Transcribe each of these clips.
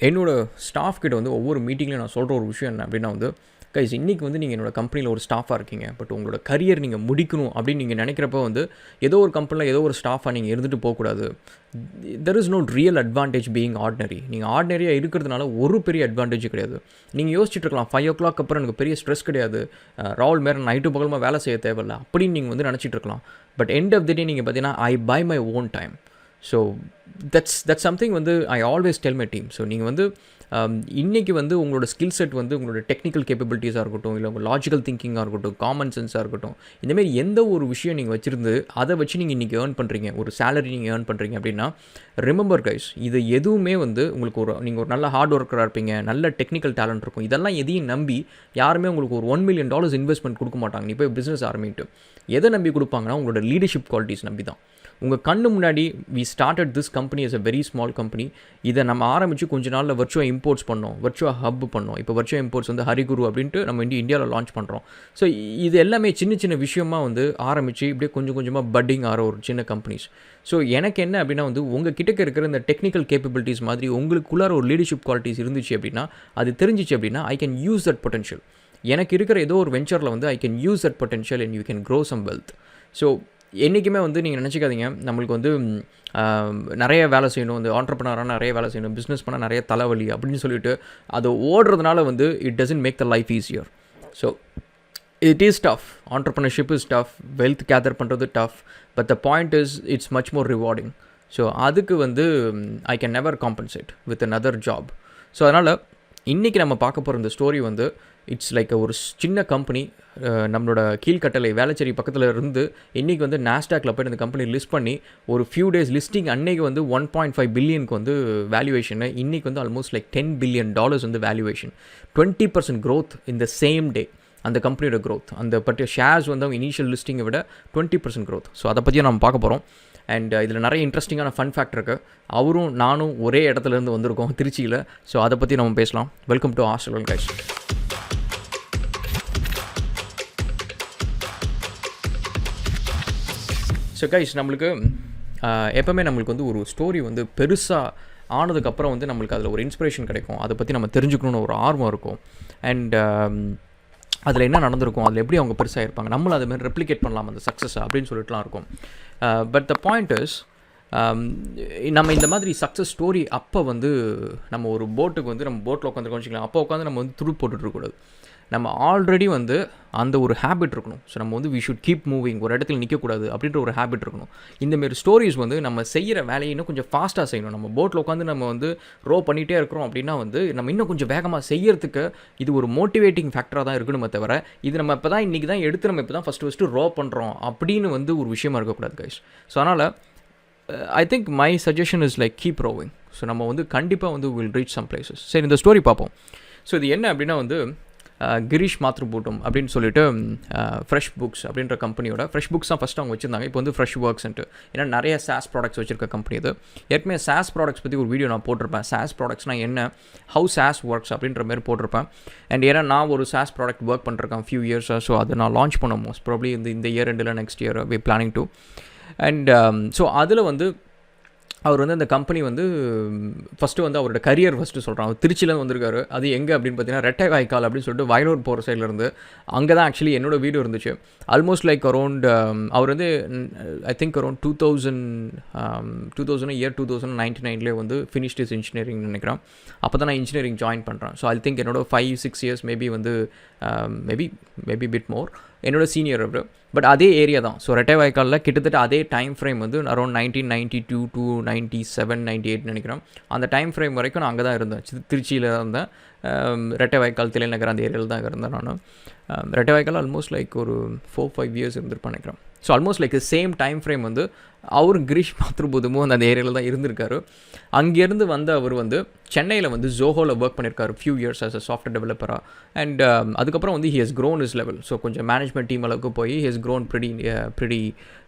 என்னோட ஸ்டாஃப் கிட்ட வந்து ஒவ்வொரு மீட்டிங்லையும் நான் சொல்கிற ஒரு விஷயம் என்ன அப்படின்னா வந்து, கைஸ் இன்றைக்கி வந்து நீங்கள் என்னோட கம்பெனியில் ஒரு ஸ்டாஃபாக இருக்கீங்க. பட் உங்களோட கரியர் நீங்கள் முடிக்கணும் அப்படின்னு நீங்கள் நினைக்கிறப்ப வந்து ஏதோ ஒரு கம்பெனியில் ஏதோ ஒரு ஸ்டாஃபாக நீங்கள் இருந்துட்டு போகக்கூடாது. There is no real advantage being ordinary. நீங்கள் ஆர்டினரியாக இருக்கிறதுனால ஒரு பெரிய அட்வான்டேஜ் கிடையாது. நீங்கள் யோசிச்சுட்டு இருக்கலாம் 5 o'clock அப்புறம் எனக்கு பெரிய ஸ்ட்ரெஸ் கிடையாது, ராவல் மேலே நைட்டு பகலமாக வேலை செய்ய தேவையில்லை அப்படின்னு நீங்கள் வந்து நினச்சிட்டு இருக்கலாம். But end of the day நீங்கள் பார்த்தீங்கன்னா I by my own time. So that's something வந்து I always tell my team. So நீங்கள் வந்து இன்றைக்கி வந்து உங்களோட ஸ்கில் செட் வந்து உங்களோட டெக்னிக்கல் கேப்பபிலிட்டிஸாக இருக்கட்டும், இல்லை உங்கள் லாஜிக்கல் திங்கிங்காக இருக்கட்டும், காமன் சென்ஸாக இருக்கட்டும், இந்தமாரி எந்த ஒரு விஷயம் நீங்கள் வச்சுருந்து அதை வச்சு நீங்கள் இன்றைக்கி ஏர்ன் பண்ணுறீங்க, ஒரு சேலரி நீங்கள் ஏர்ன் பண்ணுறீங்க அப்படின்னா, ரிமெம்பர் கைஸ், இது எதுவுமே வந்து உங்களுக்கு நீங்கள் ஒரு நல்ல ஹார்ட் ஒர்க்கராக இருப்பீங்க, நல்ல டெக்னிக்கல் டேலண்ட் இருக்கும், இதெல்லாம் எதையும் நம்பி யாருமே உங்களுக்கு ஒரு $1 million இன்வெஸ்ட்மெண்ட் கொடுக்க மாட்டாங்க. நீ போய் பிஸ்னஸ் ஆரம்பிட்டு எதை நம்பி கொடுப்பாங்கன்னா உங்களோட லீடர்ஷிப் குவாலிட்டிஸ் நம்பி தான். உங்கள் கண்ணு முன்னாடி we started this company as a very small company. இதை நம்ம ஆரம்பித்து கொஞ்ச நாளில் வர்ச்சுவா இம்போர்ட்ஸ் பண்ணோம், வர்ச்சுவா ஹப் பண்ணோம். இப்போ வர்ச்சுவா இம்போர்ட்ஸ் வந்து ஹரிகுரு அப்படின்ட்டு நம்ம இந்தியாவில் லான்ச் பண்ணுறோம். ஸோ இது எல்லாமே சின்ன சின்ன விஷயமாக வந்து ஆரம்பித்து இப்படியே கொஞ்சம் கொஞ்சமாக பட்டிங் ஆகிற ஒரு சின்ன கம்பெனிஸ். ஸோ எனக்கு என்ன அப்படின்னா வந்து உங்கள் கிட்டக்க இருக்கிற இந்த டெக்னிக்கல் கேப்பபிலிட்டிஸ் மாதிரி உங்களுக்குள்ளார ஒரு லீடர்ஷிப் குவாலிட்டிஸ் இருந்துச்சு அப்படின்னா, அது தெரிஞ்சிச்சு அப்படின்னா, I can use that potential. எனக்கு இருக்கிற ஏதோ ஒரு வெஞ்சரில் வந்து I can use that potential and you can grow some wealth. So என்றைக்குமே வந்து நீங்கள் நினச்சிக்காதீங்க நம்மளுக்கு வந்து நிறைய வேலை செய்யணும், இந்த ஆண்டர்ப்ரனராக நிறைய வேலை செய்யணும், பிஸ்னஸ் பண்ணால் நிறைய தலைவலி அப்படின்னு சொல்லிட்டு அது ஓடுறதுனால வந்து it doesn't make the life easier. So it is tough, entrepreneurship is tough, wealth gather பண்ணுறது tough, but the point is it's much more rewarding. So அதுக்கு வந்து I can never compensate with another job. So அதனால் இன்றைக்கி நம்ம பார்க்க போகிற இந்த story வந்து இட்ஸ் லைக் ஒரு சின்ன கம்பெனி, நம்மளோட கீழ்கட்டளை வேளச்சேரி பக்கத்தில் இருந்து இன்றைக்கி வந்து நாஸ்டாக்ல போய் இந்த கம்பெனி லிஸ்ட் பண்ணி ஒரு ஃபியூ டேஸ் லிஸ்டிங் அன்னைக்கு வந்து $1.5 billion வந்து வேல்யூவேஷனு, இன்றைக்கி வந்து ஆல்மோஸ்ட் லைக் $10 billion வந்து valuation, 20% growth in the same day. அந்த கம்பெனியோட க்ரோத், அந்த பற்றிய ஷேர்ஸ் வந்து அவங்க இனிஷியல் லிஸ்டிங்கை விட 20% growth. ஸோ அதை பற்றியும் நம்ம பார்க்க போகிறோம். அண்ட் இதில் நிறைய இன்ட்ரெஸ்டிங்கான ஃபன் ஃபேக்ட் இருக்குது. அவரும் நானும் ஒரே இடத்துலேருந்து வந்திருக்கோம், திருச்சியில். ஸோ அதை பற்றி நம்ம பேசலாம். Welcome to Australian guys. So guys, நம்மளுக்கு எப்போவுமே நம்மளுக்கு வந்து ஒரு ஸ்டோரி வந்து பெருசாக ஆனதுக்கப்புறம் வந்து நம்மளுக்கு அதில் ஒரு இன்ஸ்பிரேஷன் கிடைக்கும், அதை பற்றி நம்ம தெரிஞ்சுக்கணுன்னு ஒரு ஆர்வம் இருக்கும். அண்ட் அதில் என்ன நடந்திருக்கும், அதில் எப்படி அவங்க பெருசாக இருப்பாங்க, நம்மளும் அதுமாதிரி ரெப்ளிகேட் பண்ணலாம் அந்த சக்ஸஸ் அப்படின்னு சொல்லிட்டுலாம் இருக்கும். பட் த பாயிண்ட் இஸ், நம்ம இந்த மாதிரி சக்ஸஸ் ஸ்டோரி அப்போ வந்து நம்ம ஒரு போட்டுக்கு வந்து நம்ம போட்டில் உட்காந்துருக்கோம் வச்சுக்கலாம், அப்போ உட்காந்து நம்ம வந்து துரு போட்டுட்ருக்கக்கூடாது. நம்ம ஆல்ரெடி வந்து அந்த ஒரு ஹேபிட் இருக்கணும். ஸோ நம்ம வந்து வி ஷுட் கீப் மூவிங், ஒரு இடத்துல நிற்கக்கூடாது அப்படின்ற ஒரு ஹேபிட் இருக்கணும். இந்தமாரி ஸ்டோரிஸ் வந்து நம்ம செய்கிற வேலையை இன்னும் கொஞ்சம் ஃபாஸ்ட்டாக செய்யணும். நம்ம போட்டில் உட்காந்து நம்ம வந்து ரோ பண்ணிகிட்டே இருக்கிறோம் அப்படின்னா வந்து நம்ம இன்னும் கொஞ்சம் வேகமாக செய்யறதுக்கு இது ஒரு மோட்டிவேட்டிங் ஃபேக்டராக தான் இருக்கணுமே தவிர, இது நம்ம இப்போ தான் இன்றைக்கி தான் எடுத்து நம்ம இப்போ தான் ஃபஸ்ட்டு ரோ பண்ணுறோம் அப்படின்னு வந்து ஒரு விஷயமா இருக்கக்கூடாது கைஸ். ஸோ அதனால் I think my suggestion is like keep roving. So நம்ம வந்து கண்டிப்பாக வந்து வில் ரீச் சம் பிளேசஸ். சரி, இந்த ஸ்டோரி பார்ப்போம். ஸோ இது என்ன அப்படின்னா வந்து கிரீஷ் மாத்ருபூட்டம் அப்படின்னு சொல்லிட்டு ஃப்ரெஷ் புக்ஸ் அப்படின்ற கம்பெனியோட, ஃப்ரெஷ் புக்ஸ் தான் ஃபஸ்ட்டு அவங்க வச்சுருந்தாங்க, இப்போ வந்து ஃப்ரெஷ் ஒர்க்ஸ்ன்ட்டு. ஏன்னா நிறைய சாஸ் ப்ராடக்ட்ஸ் வச்சுருக்க கம்பெனி இது. ஏற்கனவே சாஸ் ப்ராடக்ட்ஸ் பற்றி ஒரு வீடியோ நான் போட்டிருப்பேன். சாஸ் ப்ராடக்ட்ஸ்னால் என்ன, ஹவு சாஸ் ஒர்க்ஸ் அப்படின்ற மாதிரி போட்டிருப்பேன். அண்ட் ஏன்னா நான் ஒரு சாஸ் ப்ராடக்ட் ஒர்க் பண்ணிருக்கேன் ஃபியூ இயர்ஸாக. ஸோ அதை நான் லான்ச் பண்ண மோஸ்ட் ப்ராப்ளி இந்த இயர் எண்டில் next year we planning to. And so அதில் வந்து அவர் வந்து அந்த கம்பெனி வந்து ஃபஸ்ட்டு வந்து அவரோட கரியர் ஃபஸ்ட்டு சொல்கிறான். அவர் திருச்சியில் வந்திருக்காரு. அது எங்கே அப்படின்னு பார்த்தீங்கன்னா ரெட்டை வாய்க்கால் அப்படின்னு சொல்லிட்டு வயலூர் போகிற சைட்லேருந்து. அங்கே தான் ஆக்சுவலி என்னோடய வீடியோ இருந்துச்சு. ஆல்மோஸ்ட் லைக் அரௌண்ட் அவர் வந்து ஐ திங்க் அரௌண்ட் 2000 இயர் 2099 வந்து ஃபினிஷ்ட் இஸ் இன்ஜினியரிங் நினைக்கிறேன். அப்போ தான் நான் இன்ஜினியரிங் ஜாயின் பண்ணுறேன். ஸோ ஐ திங்க் என்னோட 5-6 years மேபி வந்து மேபி பிட் மோர் என்னோட சீனியர் அவர். பட் அதே ஏரியா தான். ஸோ ரெட்டை வாய்க்காலில் கிட்டத்தட்ட அதே டைம் ஃப்ரேம் வந்து அரௌண்ட் 1992 to 97, 98 நினைக்கிறேன். அந்த டைம் ஃப்ரேம் வரைக்கும் நான் அங்கே தான் இருந்தேன், திருச்சியில் இருந்தேன். ரெட்டை வாய்க்கால், திலைநகர் அந்த ஏரியாவில் தான் இருந்தேன் நான். ரெட்டை வாய்க்கால் ஆல்மோஸ்ட் லைக் ஒரு 4-5 years இருந்திருப்பேன் நினைக்கிறேன். So almost like same time frame வந்து அவரும் கிரீஷ் மாத்ருபூதமும் அந்த ஏரியாவில் தான் இருந்திருக்காரு. அங்கேருந்து வந்து அவர் வந்து சென்னையில் வந்து ஜோஹோவில் ஒர்க் பண்ணியிருக்காரு few years as a software டெவலப்பராக. அண்ட் அதுக்கப்புறம் வந்து he has grown his level. So கொஞ்சம் மேனேஜ்மெண்ட் டீம் அளவுக்கு போய் he has grown pretty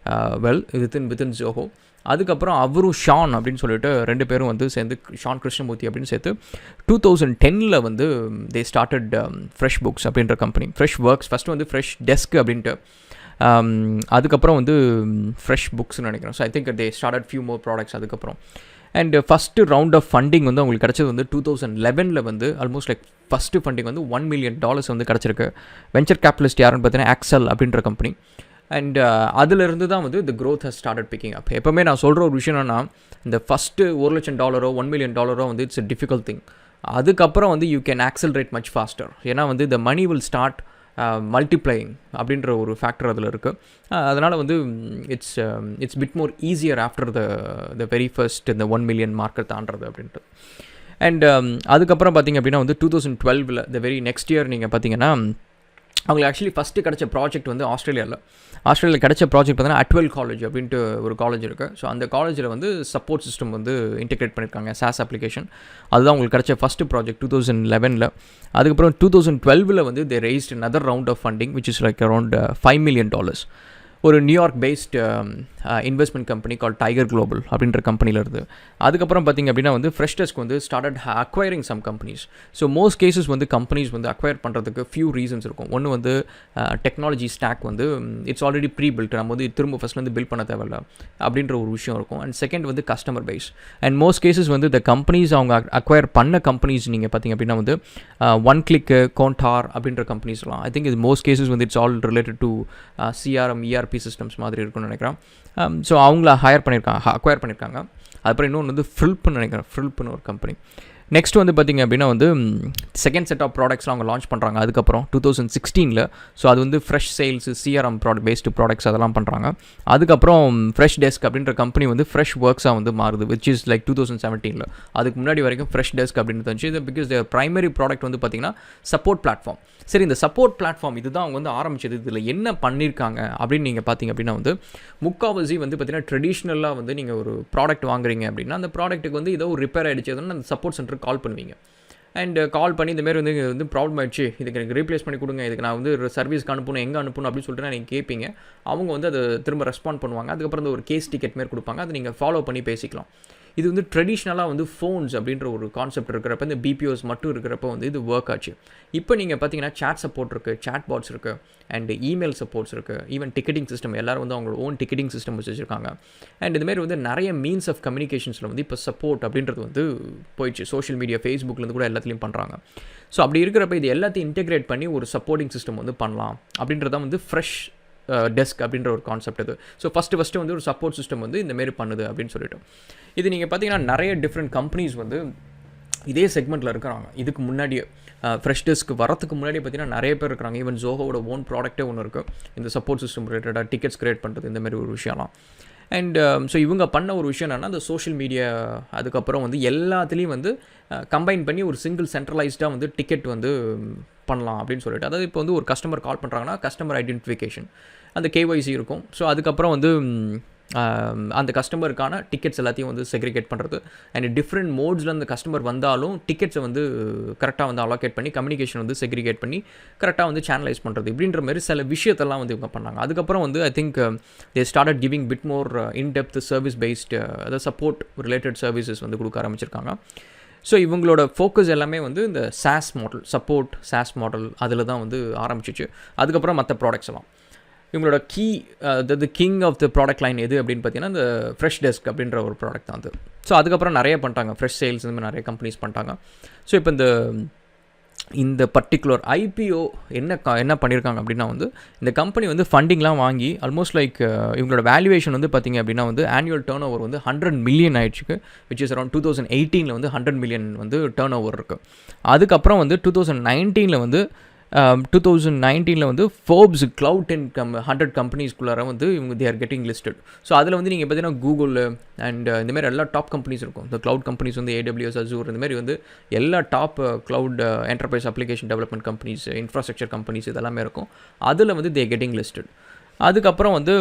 well within Zoho. அதுக்கப்புறம் அவரும் ஷான் அப்படின்னு சொல்லிட்டு 2 பேரும் வந்து சேர்ந்து, ஷான் கிருஷ்ணமூர்த்தி அப்படின்னு சேர்த்து 2010 வந்து தே ஸ்டார்டட் ஃப்ரெஷ் புக்ஸ் அப்படின்ற கம்பெனி. ஃப்ரெஷ் ஒர்க்ஸ் ஃபஸ்ட்டு வந்து ஃப்ரெஷ் டெஸ்க் அப்படின்ட்டு, அதுக்கப்புறம் வந்து ஃப்ரெஷ் புக்ஸ்னு நினைக்கிறேன். So I think they started few more products அதுக்கப்புறம். And first round of funding வந்து அவங்களுக்கு கிடச்சது வந்து 2011 வந்து ஆல்மோஸ்ட் லைக் ஃபஸ்ட்டு ஃபண்டிங் வந்து $1 million வந்து கிடச்சிருக்கு. வெஞ்சர் கேபிட்டலிஸ்ட் யாருன்னு பார்த்தீங்கன்னா ஆக்சல் அப்படின்ற கம்பெனி. அண்ட் அதிலிருந்து தான் வந்து இந்த growth has started picking up. எப்போவுமே நான் சொல்கிற ஒரு விஷயம் என்னன்னா, இந்த ஃபஸ்ட்டு $1 லட்சம் $1 million வந்து இட்ஸ் a difficult திங். அதுக்கப்புறம் வந்து you can accelerate much pastor. ஏன்னா வந்து த மணி வில் ஸ்டார்ட் மல்டிப்ளையிங் அப்படின்ற ஒரு ஃபேக்டர் அதில் இருக்குது. அதனால் வந்து it's bit more easier after the very first இந்த 1 million மார்க்கெட் தாண்டது அப்படின்ட்டு. அண்ட் அதுக்கப்புறம் பார்த்திங்க அப்படின்னா வந்து 2012 த வெரி நெக்ஸ்ட் இயர் நீங்கள் பார்த்தீங்கன்னா அவங்களுக்கு ஆக்சுவலி ஃபஸ்ட்டு கிடச்ச ப்ராஜெக்ட் வந்து ஆஸ்திரேலியாவில் கிடச்ச ப்ராஜெக்ட் பார்த்தீங்கன்னா அட்வெல் காலேஜ் அப்படின்ட்டு ஒரு காலேஜ் இருக்குது. ஸோ அந்த காலேஜில் வந்து சப்போர்ட் சிஸ்டம் வந்து இன்டெகிரேட் பண்ணியிருக்காங்க, சாஸ் அப்ளிகேஷன். அதுதான் உங்களுக்கு கிடச்ச ஃபஸ்ட்டு ப்ராஜெக்ட் 2011. அதுக்கப்புறம் 2012 வந்து தே rest another round of funding which is like around $5 million. ஒரு New York based investment company call Tiger Global அப்படின்ற கம்பெனியில் இருக்குது. அதுக்கப்புறம் பார்த்திங்க அப்படின்னா வந்து ஃப்ரெஷ்டஸ்க் வந்து started acquiring some companies. So most cases வந்து கம்பெனிஸ் வந்து அக்வயர் பண்ணுறதுக்கு ஃபியூ ரீசன்ஸ் இருக்கும். ஒன்று வந்து டெக்னாலஜி ஸ்டாக் வந்து இட்ஸ் ஆல்ரெடி ப்ரீ பில்ட், நம்ம வந்து திரும்ப ஃபஸ்ட்லேருந்து பில்ட் பண்ண தேவையில்ல அப்படின்ற ஒரு விஷயம் இருக்கும். அண்ட் செகண்ட் வந்து customer base. And most cases வந்து இந்த கம்பெனிஸ் அவங்க அக்வயர் பண்ண கம்பெனிஸ் நீங்கள் பார்த்திங்க அப்படின்னா வந்து ஒன் கிளிக், கோண்டார் அப்படின்ற கம்பெனிஸ்லாம். ஐ திங்க் இது மோஸ்ட் கேசஸ் வந்து it's all related to CRM ERP systems மாதிரி இருக்குன்னு நினைக்கிறேன். ஸோ அவங்கள அக்வயர் பண்ணியிருக்காங்க. அதுக்கப்புறம் இன்னொன்று வந்து ஃபில்ப்னு நினைக்கிறேன், ஃபில்ப்னு ஒரு கம்பெனி. நெக்ஸ்ட் வந்து பார்த்திங்க அப்படின்னா வந்து செகண்ட் செட் ஆஃப் ப்ராடக்ட்ஸ்லாம் அவங்க லான்ச் பண்ணுறாங்க அதுக்கப்புறம் 2016. ஸோ அது வந்து fresh sales, CRM based products அதெல்லாம் பண்ணுறாங்க. அதுக்கப்புறம் ஃப்ரெஷ் டெஸ்க் அப்படின்ற கம்பெனி வந்து ஃப்ரெஷ் ஒர்க்ஸாக வந்து மாறுது, விச் இஸ் லைக் 2017. அதுக்கு முன்னாடி வரைக்கும் ஃப்ரெஷ் டெஸ்க் அப்படின்னு இருந்துச்சு. இது பிகாஸ் த ப்ரைமரி ப்ராடக்ட் வந்து பார்த்திங்கன்னா சப்போர்ட் பிளாட்ஃபார்ம். சரி, இந்த சப்போர்ட் பிளாட்ஃபார்ம் இதுதான் அவங்க வந்து ஆரம்பிச்சது. இதில் என்ன பண்ணியிருக்காங்க அப்படின்னு நீங்கள் பார்த்தீங்க அப்படின்னா வந்து முக்கால்வாசி வந்து பார்த்திங்கன்னா ட்ரெடிஷ்னலாக வந்து நீங்கள் ஒரு ப்ராடக்ட் வாங்குறீங்க அப்படின்னா அந்த ப்ராடக்ட்டுக்கு வந்து ஏதோ ஒரு ரிப்பேர் ஆகிடுச்சதுன்னு அந்த சப்போர்ட் சென்டருக்கு கால் பண்ணுவீங்க. அண்ட் கால் பண்ணி இந்தமாரி வந்து ப்ராப்ளம் ஆகிடுச்சு, இதுக்கு எனக்கு ரீப்ளேஸ் பண்ணி கொடுங்க, இதுக்கு நான் வந்து சர்வீஸ்க்கு அனுப்பணும், எங்கே அனுப்பணும் அப்படின்னு சொல்லிட்டு நீங்கள் கேட்பீங்க. அவங்க வந்து அதை திரும்ப ரெஸ்பாண்ட் பண்ணுவாங்க. அதுக்கப்புறம் வந்து ஒரு கேஸ் டிக்கெட் மாரி கொடுப்பாங்க, அதை நீங்கள் ஃபாலோ பண்ணி பேசிக்கலாம். இது வந்து ட்ரெடிஷ்னலாக வந்து ஃபோன்ஸ் அப்படின்ற ஒரு கான்செப்ட் இருக்கிறப்ப, இந்த BPOs மட்டும் இருக்கிறப்ப வந்து இது ஒர்க் ஆச்சு. இப்போ நீங்கள் பார்த்தீங்கன்னா சேட் சப்போர்ட் இருக்குது, சேட் பாட்ஸ் இருக்குது, அண்ட் இமெயில் சப்போர்ட்ஸ் இருக்குது, ஈவன் டிக்கெட்டிங் சிஸ்டம். எல்லோரும் வந்து அவங்களோட ஓன் டிக்கெட்டிங் சிஸ்டம் வச்சுருக்காங்க. அண்ட் இதுமாரி வந்து நிறைய மீன்ஸ் ஆஃப் கம்யூனிகேஷன்ஸில் வந்து இப்போ சப்போர்ட் அப்படின்றது வந்து போயிடுச்சு. சோஷியல் மீடியா, ஃபேஸ்புக்லேருந்து கூட எல்லாத்துலேயும் பண்ணுறாங்க. ஸோ அப்படி இருக்கிறப்ப இது எல்லாத்தையும் இன்டெகிரேட் பண்ணி ஒரு சப்போர்ட்டிங் சிஸ்டம் வந்து பண்ணலாம் அப்படின்றதான் வந்து ஃப்ரெஷ் டெஸ்க் அப்படின்ற ஒரு கான்செப்ட் இது. ஸோ ஃபஸ்ட்டு வந்து ஒரு சப்போர்ட் சிஸ்டம் வந்து இந்தமாரி பண்ணுது அப்படின்னு சொல்லிட்டு. இது நீங்கள் பார்த்தீங்கன்னா நிறைய டிஃப்ரெண்ட் கம்பெனிஸ் வந்து இதே செக்மெண்ட்டில் இருக்கிறாங்க. இதுக்கு முன்னாடியே ஃப்ரெஷ் டெஸ்க்கு வரத்துக்கு முன்னாடியே பார்த்தீங்கன்னா நிறைய பேர் இருக்கிறாங்க. ஈவன் ஜோஹோட ஓன் ப்ராடக்ட்டே ஒன்று இருக்குது, இந்த சப்போர்ட் சிஸ்டம் ரிலேட்டடாக டிக்கெட்ஸ் கிரியேட் பண்ணுறது, இந்தமாரி ஒரு விஷயம்லாம். அண்ட் ஸோ இவங்க பண்ண ஒரு விஷயம் என்னென்னா, அந்த சோஷியல் மீடியா அதுக்கப்புறம் வந்து எல்லாத்துலேயும் வந்து கம்பைன் பண்ணி ஒரு சிங்கிள் சென்ட்ரலைஸ்டாக வந்து டிக்கெட் வந்து பண்ணலாம் அப்படின்னு சொல்லிட்டு. அதாவது இப்போ வந்து ஒரு கஸ்டமர் கால் பண்ணுறாங்கன்னா கஸ்டமர் ஐடென்டிஃபிகேஷன், அந்த KYC இருக்கும். ஸோ அதுக்கப்புறம் வந்து அந்த கஸ்டமருக்கான டிக்கெட்ஸ் எல்லாத்தையும் வந்து செக்ரிகேட் பண்ணுறது. அண்ட் டிஃப்ரெண்ட் மோட்ஸில் அந்த கஸ்டமர் வந்தாலும் டிக்கெட்ஸை வந்து கரெக்டாக வந்து அலோகேட் பண்ணி கம்யூனிகேஷன் வந்து செக்ரிகேட் பண்ணி கரெக்டாக வந்து சேனலைஸ் பண்ணுறது, இப்படின்ற மாதிரி சில விஷயத்தெல்லாம் வந்து இவங்க பண்ணாங்க. அதுக்கப்புறம் வந்து I think they started giving bit more in depth service based, அதாவது சப்போர்ட் ரிலேட்டட் சர்வீசஸ் வந்து கொடுக்க ஆரம்பிச்சிருக்காங்க. ஸோ இவங்களோட ஃபோக்கஸ் எல்லாமே வந்து இந்த SaaS model, support SaaS model அதில் தான் வந்து ஆரம்பிச்சிச்சு. அதுக்கப்புறம் மற்ற ப்ராடக்ட்ஸ் எல்லாம் இவங்களோட the king of the product line எது அப்படின்னு பார்த்தீங்கன்னா இந்த ஃப்ரெஷ் டெஸ்க் அப்படின்ற ஒரு ப்ராடக்ட் தான் அது. ஸோ அதுக்கப்புறம் நிறைய பண்ணிட்டாங்க, ஃப்ரெஷ் சேல்ஸ் இந்த மாதிரி நிறைய கம்பெனிஸ் பண்ணிட்டாங்க. ஸோ இப்போ இந்த பர்டிகுலர் IPO என்ன பண்ணியிருக்காங்க அப்படின்னா வந்து இந்த கம்பெனி வந்து ஃபண்டிங்லாம் வாங்கி ஆல்மோஸ்ட் லைக் இவங்களோட வேல்யூவேஷன் வந்து பார்த்திங்க அப்படின்னா வந்து ஆனுவல் டர்ன் ஓவர் வந்து 100 million ஆயிடுச்சு, விச் இஸ் அரௌண்ட் 2018 வந்து 100 million வந்து டர்ன் ஓவர் இருக்குது. அதுக்கப்புறம் வந்து 2019 வந்து ஃபோர்ப்ஸ் Cloud 100 கம்பெனிஸ்குள்ளார வந்து இவங்க they are getting listed. So அதில் வந்து நீங்கள் பார்த்தீங்கன்னா கூகுள் அண்ட் இந்தமாரி எல்லா டாப் கம்பெனிஸ் இருக்கும். இந்த க்ளவுட் கம்பெனிஸ் வந்து AWS, Azure இந்தமாரி வந்து எல்லா top cloud enterprise application development companies, infrastructure companies இதெல்லாமே இருக்கும். அதில் வந்து தே கெட்டிங் லிஸ்டட். அதுக்கப்புறம் வந்து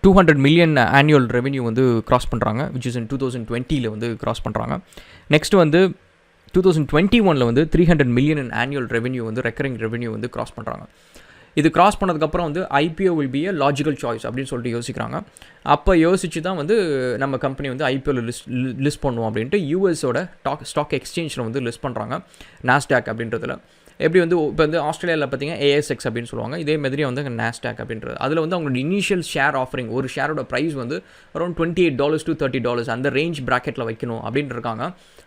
200 million ஆனுவல் ரெவென்யூ வந்து கிராஸ் பண்ணுறாங்க, விச் இஸ் இன் 2020 வந்து கிராஸ் பண்ணுறாங்க. நெக்ஸ்ட் வந்து 2021 வந்து 300 million in annual revenue வந்து ரெக்கரிங் ரெவென்யூ வந்து கிராஸ் பண்ணுறாங்க. இது கிராஸ் பண்ணதுக்கப்புறம் வந்து IPO will be a logical choice அப்படின்னு சொல்லிட்டு யோசிக்கிறாங்க. அப்போ யோசிச்சு தான் வந்து நம்ம கம்பெனி வந்து IPOவில் லிஸ்ட் பண்ணுவோம் அப்படின்ட்டு USோட ஸ்டாக் எக்ஸ்சேஞ்சில் வந்து லிஸ்ட் பண்ணுறாங்க, நாஸ்டாக் அப்படின்றதுல. எப்படி வந்து இப்போ வந்து ஆஸ்திரேலியாவில் பார்த்தீங்கன்னா ASX அப்படின்னு சொல்லுவாங்க, இதே மாதிரி வந்து NASDAQ அப்படின்றது. அதில் வந்து அவங்களோட இனிஷியல் ஷேர் ஆஃபரிங் ஒரு ஷேரோட ப்ரைஸ் வந்து அரௌண்ட் $28 to $30 அந்த ரேஞ்ச் ப்ராக்கெட்டில் வைக்கணும் அப்படின்னு இருக்காங்க.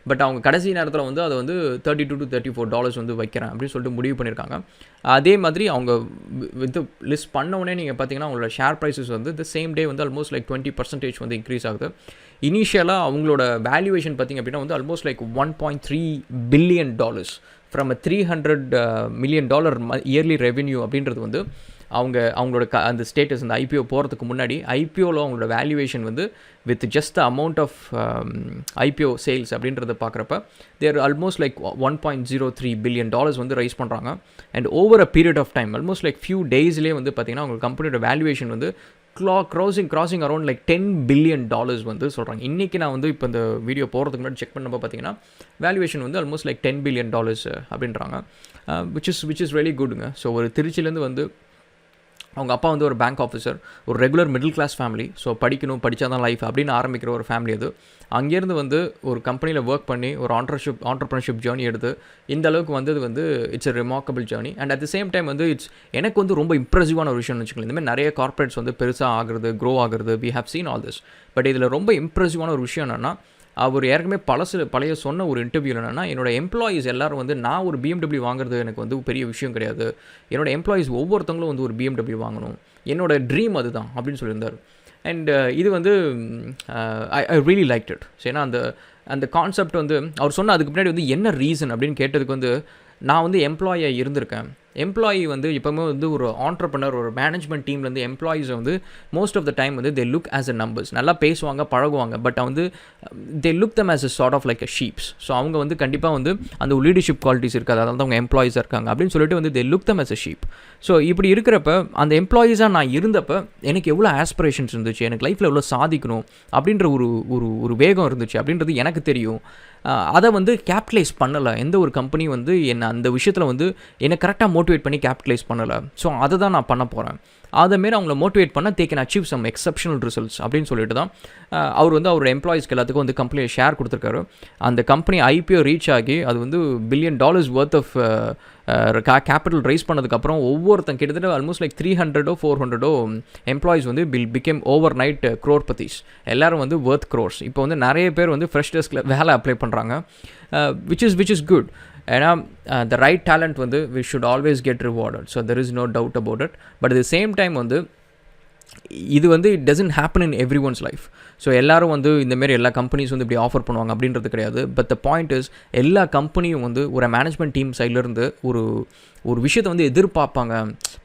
பட் அவங்க கடைசி நேரத்தில் வந்து அதை வந்து $32 to $34 வந்து வைக்கிறேன் அப்படின்னு சொல்லிட்டு முடிவு பண்ணியிருக்காங்க. அதே மாதிரி அவங்க வந்து லிஸ்ட் பண்ணவுடனே நீங்கள் பார்த்தீங்கன்னா அவங்களோட ஷேர் ப்ரைஸஸ் வந்து த சேம் டே வந்து ஆல்மோஸ்ட் லைக் 20% வந்து இன்க்ரீஸ் ஆகுது. இனிஷியலாக அவங்களோட வேல்யூவேஷன் பார்த்திங்க அப்படின்னா வந்து almost like $1.3 billion from $300 million yearly revenue அப்படின்றது வந்து அவங்களோட அந்த ஸ்டேட்டஸ் அந்த ஐபிஓ போகிறதுக்கு முன்னாடி ஐபிஓவில் அவங்களோட வேல்யூவேஷன் வந்து with just the amount of IPO sales அப்படின்றத பார்க்குறப்ப தேர் ஆல்மோஸ்ட் லைக் $1.03 பில்லியன் வந்து ரைஸ் பண்ணுறாங்க. And over a period of time almost like few டேஸ்லேயே வந்து பார்த்திங்கன்னா அவங்க கம்பெனியோட வேல்யூவேஷன் வந்து crossing அரௌண்ட் லைக் $10 பில்லியன் வந்து சொல்கிறாங்க. இன்றைக்கி நான் வந்து இப்போ இந்த வீடியோ போகிறதுக்கு முன்னாடி செக் பண்ணப்போ பார்த்தீங்கன்னா வேல்யூவேஷன் வந்து ஆல்மோஸ்ட் லைக் $10 பில்லியன் அப்படின்றாங்க, which is really goodங்க. ஸோ ஒரு திருச்சியிலேருந்து வந்து அவங்க அப்பா வந்து ஒரு பேங்க் ஆஃபீஸர், ஒரு regular middle class family. So படிக்கணும், படித்தா தான் லைஃப் அப்படின்னு ஆரம்பிக்கிற ஒரு ஃபேமிலி அது. அங்கேருந்து வந்து ஒரு கம்பெனியில் ஒர்க் பண்ணி ஒரு ஆண்டர்ப்ரனர்ஷிப் ஜேர்னி எடுத்து இந்த அளவுக்கு வந்தது வந்து it's a remarkable journey. And at the same time வந்து எனக்கு வந்து ரொம்ப இம்ப்ரெசிவான ஒரு விஷயம்னு வச்சுக்கோங்க. இந்தமாதிரி நிறைய கார்ப்பரேட்ஸ் வந்து பெருசாக ஆகுறது, க்ரோ ஆகுறது, we have seen all this. But இதில் ரொம்ப இம்ப்ரெசிவான ஒரு விஷயம் என்னென்னா, அவர் ஏற்கனவே பழைய சொன்ன ஒரு இன்டர்வியூவில் என்னென்னா, என்னோடய எம்ப்ளாயீஸ் எல்லோரும் வந்து நான் ஒரு BMW வாங்குறது எனக்கு வந்து பெரிய விஷயம் கிடையாது, என்னோடய எம்ப்ளாயீஸ் ஒவ்வொருத்தவங்களும் வந்து ஒரு BMW வாங்கணும், என்னோட ட்ரீம் அதுதான் அப்படின்னு சொல்லியிருந்தார். அண்ட் இது வந்து ஐ ரியலி லைக் இட். ஏன்னா அந்த கான்செப்ட் வந்து அவர் சொன்ன அதுக்கு முன்னாடி வந்து என்ன ரீசன் அப்படின்னு கேட்டதுக்கு வந்து நான் வந்து எம்ப்ளாயாக இருந்திருக்கேன். எம்ப்ளாயி வந்து எப்போவுமே வந்து ஒரு ஆண்டர்ப்ரனர் ஒரு மேனேஜ்மெண்ட் டீம்லேருந்து எம்ப்ளாயீஸை வந்து மோஸ்ட் ஆஃப் த டைம் வந்து they look as a numbers. நல்லா பேசுவாங்க, பழகுவாங்க, பட் வந்து they look them as a sort of like a sheeps. So அவங்க வந்து கண்டிப்பாக வந்து அந்த லீடர்ஷிப் குவாலிட்டிஸ் இருக்காது, அதனால தான் அவங்க எம்ப்ளாயீஸாக இருக்காங்க அப்படின்னு சொல்லிட்டு வந்து they look them as a sheep. So இப்படி இருக்கிறப்ப அந்த எம்ப்ளாயீஸாக நான் இருந்தப்போ எனக்கு எவ்வளோ ஆஸ்பிரேஷன்ஸ் இருந்துச்சு, எனக்கு லைஃப்பில் எவ்வளோ சாதிக்கணும் அப்படின்ற ஒரு வேகம் இருந்துச்சு அப்படின்றது எனக்கு தெரியும். அதை வந்து கேபிட்டலைஸ் பண்ணலை எந்த ஒரு கம்பெனி வந்து என்னை அந்த விஷயத்தில் வந்து என்னை கரெக்டாக மோட்டிவேட் பண்ணி கேபிட்டலைஸ் பண்ணலை. ஸோ அதை தான் நான் பண்ண போகிறேன். அதேமாரி அவங்கள மோட்டிவேட் பண்ண they can achieve some exceptional results அப்படின்னு சொல்லிட்டு தான் அவர் வந்து அவரோட எம்ப்ளாயீஸ்க்கு எல்லாத்துக்கும் வந்து கம்பெனியை ஷேர் கொடுத்துருக்காரு. அந்த கம்பெனி ஐபிஓ ரீச் ஆகி அது வந்து $1 billion worth of capital raise பண்ணதுக்கப்புறம் ஒவ்வொருத்தங்க கிட்டத்தட்ட ஆல்மோஸ்ட் லைக் 300 or 400 எம்ப்ளாயீஸ் வந்து பிகேம் ஓவர் நைட் crorepathies. எல்லோரும் வந்து worth crores. இப்போ வந்து நிறைய பேர் வந்து ஃப்ரெஷ் டெஸ்கில் வேலை அப்ளை பண்ணுறாங்க, which is good. ஏன்னா the right talent வந்து we should always get rewarded, so there is no doubt about it. But at the same time வந்து இது வந்து it doesn't happen in every once life. So எல்லோரும் வந்து இந்தமாரி எல்லா companies வந்து இப்படி ஆஃபர் பண்ணுவாங்க அப்படின்றது கிடையாது. பட் த பாயிண்ட் இஸ் எல்லா கம்பெனியும் வந்து ஒரு மேனேஜ்மெண்ட் டீம் சைட்லேருந்து ஒரு விஷயத்தை வந்து எதிர்பார்ப்பாங்க,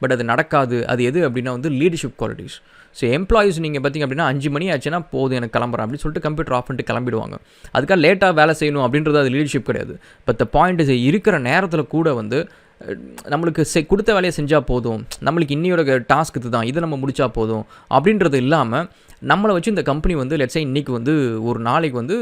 பட் அது நடக்காது. அது எது அப்படின்னா வந்து லீடர்ஷிப் குவாலிட்டிஸ். ஸோ எம்ப்ளாயீஸ் நீங்கள் பார்த்திங்க அப்படின்னா 5 மணி ஆச்சுன்னா போதும் எனக்கு கிளம்புறேன் அப்படின்னு சொல்லிட்டு கம்ப்யூட்டர் ஆஃப் பண்ணிட்டு கிளம்பிடுவாங்க. அதுக்காக லேட்டாக வேலை செய்யணும் அப்படின்றது அது லீடர்ஷிப் கிடையாது. பட் த பாயிண்ட் இஸ் இருக்கிற நேரத்தில் கூட வந்து நம்மளுக்கு கொடுத்த வேலையை செஞ்சால் போதும், நம்மளுக்கு இன்னையோட டாஸ்க் இது தான், இதை நம்ம முடித்தா போதும் அப்படின்றது இல்லாமல் நம்மளை வச்சு இந்த கம்பெனி வந்து லெட்ஸே இன்றைக்கி வந்து ஒரு நாளைக்கு வந்து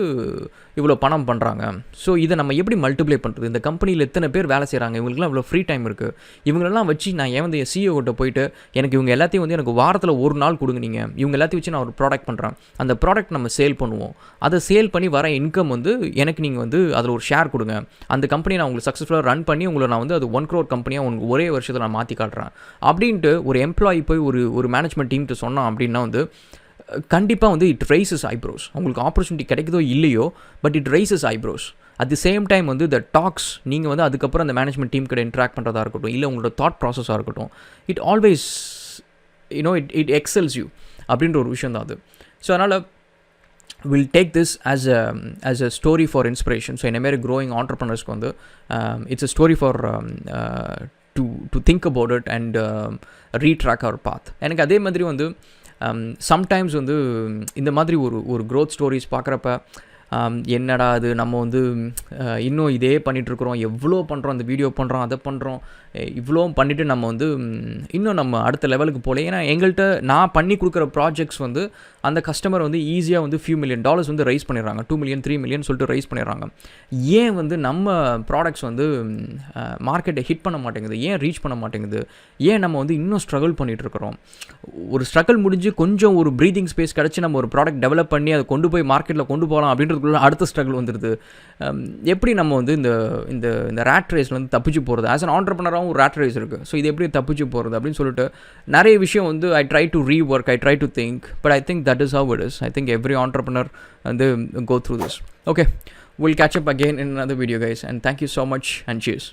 இவ்வளோ பணம் பண்ணுறாங்க. ஸோ இதை நம்ம எப்படி மல்டிப்ளை பண்ணுறது, இந்த கம்பெனியில் எத்தனை பேர் வேலை செய்கிறாங்க, இவங்களுக்குலாம் இவ்வளோ ஃப்ரீ டைம் இருக்குது, இவங்களெல்லாம் வச்சு நான் ஏன் வந்து என் CEO கிட்ட போயிட்டு எனக்கு இவங்க எல்லாத்தையும் வந்து எனக்கு வாரத்தில் ஒரு நாள் கொடுங்க, நீங்கள் இவங்க எல்லாத்தையும் வச்சு நான் ஒரு ப்ராடக்ட் பண்ணுறேன், அந்த ப்ராடக்ட் நம்ம சேல் பண்ணுவோம், அதை சேல் பண்ணி வர இன்கம் வந்து எனக்கு நீங்கள் வந்து அதில் ஒரு ஷேர் கொடுங்க, அந்த கம்பெனி நான் உங்களுக்கு சக்ஸஸ்ஃபுல்லாக ரன் பண்ணி உங்களை நான் வந்து அது 1 crore கம்பெனியாக உங்களுக்கு ஒரே வருஷத்தில் நான் மாற்றி காட்டுறேன் அப்படின்ட்டு ஒரு எம்ப்ளாயி போய் ஒரு மேனேஜ்மெண்ட் டீம்கிட்ட சொன்னோம் அப்படின்னா வந்து கண்டிப்பாக வந்து இட் ரைசஸ் ஐப்ரோஸ். உங்களுக்கு ஆப்பர்ச்சுனிட்டி கிடைக்குதோ இல்லையோ, but it raises eyebrows. At the same time வந்து த டாக்ஸ் நீங்கள் வந்து அதுக்கப்புறம் அந்த மேனேஜ்மெண்ட் டீம் கிட்ட இன்ட்ராக்ட் பண்ணுறதா இருக்கட்டும், இல்லை உங்களோட தாட் ப்ராசஸாக இருக்கட்டும், it always it excels you அப்படின்ற ஒரு விஷயம் தான் அது. ஸோ அதனால் we'll take this as a story for inspiration. So in a growing entrepreneurs ku vandu it's a story for to think about it and retrack our path. எனக்கு அதே மாதிரி வந்து சம்டைம்ஸ் வந்து இந்த மாதிரி ஒரு growth stories பார்க்குறப்ப என்னடா அது நம்ம வந்து இன்னும் இதே பண்ணிகிட்ருக்குறோம், எவ்வளோ பண்ணுறோம், அந்த வீடியோ பண்ணுறோம், அதை பண்ணுறோம், இவ்வளோ பண்ணிவிட்டு நம்ம வந்து இன்னும் நம்ம அடுத்த லெவலுக்கு போகல. ஏன்னா எங்கள்கிட்ட நான் பண்ணி கொடுக்குற ப்ராஜெக்ட்ஸ் வந்து அந்த கஸ்டமர் வந்து ஈஸியாக வந்து $few million வந்து ரைஸ் பண்ணிடுறாங்க, 2 million 3 million சொல்லிட்டு ரைஸ் பண்ணிடுறாங்க. ஏன் வந்து நம்ம ப்ராடக்ட்ஸ் வந்து மார்க்கெட்டை ஹிட் பண்ண மாட்டேங்குது, ஏன் ரீச் பண்ண மாட்டேங்குது, ஏன் நம்ம வந்து இன்னும் ஸ்ட்ரகிள் பண்ணிகிட்ருக்குறோம்? ஒரு ஸ்ட்ரகிள் முடிஞ்சு கொஞ்சம் ஒரு ப்ரீதிங் ஸ்பேஸ் கிடச்சி நம்ம ஒரு ப்ராடக்ட் டெவலப் பண்ணி அதை கொண்டு போய் மார்க்கெட்டில் கொண்டு போகலாம் அப்படின்றது அதுக்குள்ளே அடுத்த ஸ்ட்ரகிள் வந்துடுது. எப்படி நம்ம வந்து இந்த இந்த இந்த ரேட் ரேஸ்லேருந்து தப்பிச்சு போகிறது, ஆஸ் அன் ஆண்டர்ப்ரனராகவும் ஒரு ரேட் ரேஸ் இருக்குது. ஸோ இது எப்படி தப்பிச்சு போகிறது அப்படின்னு சொல்லிட்டு நிறைய விஷயம் வந்து I try to rework, I try to think, but I think that is how it is. I think every entrepreneur வந்து go through this. Okay, we'll catch up again in another video, guys, and thank you so much and cheers.